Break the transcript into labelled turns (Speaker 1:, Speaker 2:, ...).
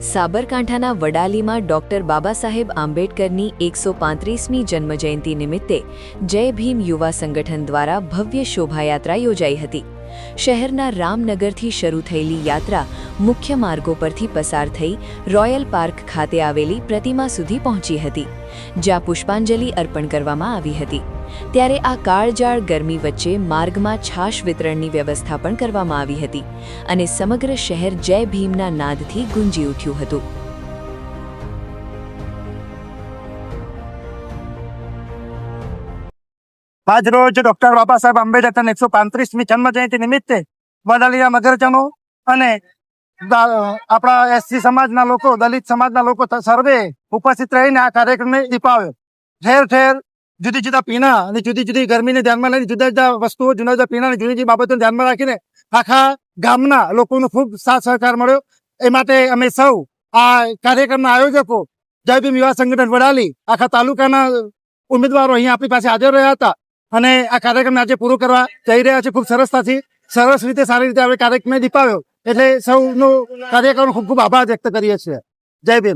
Speaker 1: સાબરકાંઠાના વડાલીમાં ડોક્ટર બાબા સાહેબ આંબેડકરની 135મી જન્મજયંતિ નિમિત્તે જય ભીમ યુવા સંગઠન દ્વારા ભવ્ય શોભાયાત્રા યોજાઈ હતી। શહેરના રામનગરથી શરૂ થયેલી યાત્રા મુખ્ય માર્ગો પરથી પસાર થઈ રોયલ પાર્ક ખાતે આવેલી પ્રતિમા સુધી પહોંચી હતી, જ્યાં પુષ્પાંજલિ અર્પણ કરવામાં આવી હતી। ત્યારે આ કાળજાળ ગરમી વચ્ચે માર્ગમાં છાશ વિતરણની વ્યવસ્થા પણ કરવામાં આવી હતી અને સમગ્ર શહેર જય ભીમના નાદથી ગુંજી ઉઠ્યું હતું।
Speaker 2: આજ રોજ ડોક્ટર બાબા સાહેબ આંબેડકરની 135મી જન્મજયંતિ નિમિત્તે વડાલીના નગરજનો અને આપણા એસસી સમાજના લોકો, દલિત સમાજના લોકો સર્વે ઉપસ્થિત રહીને આ કાર્યક્રમને દીપાવ્યો। ઠેર ઠેર જુદી જુદા પીણા અને જુદી જુદી ગરમીને ધ્યાનમાં લઈને જુદા જુદા વસ્તુઓ, જુદા જુદા પીણા અને જુદી જુદી બાબતોને ધ્યાનમાં રાખીને આખા ગામના લોકોનો ખૂબ સાથ સહકાર મળ્યો। એ માટે અમે સૌ આ કાર્યક્રમના આયોજકો જય ભીમ યુવા સંગઠન વડાલી આખા તાલુકાના ઉમેદવારો અહીંયા આપણી પાસે હાજર રહ્યા હતા અને આ કાર્યક્રમને આજે પૂરો કરવા જઈ રહ્યા છે। ખૂબ સરસ રીતે સારી રીતે આપણે કાર્યક્રમને દીપાવ્યો, એટલે સૌનો કાર્યક્રમનો ખૂબ ખૂબ આભાર વ્યક્ત કરીએ છીએ। જય ભીમ।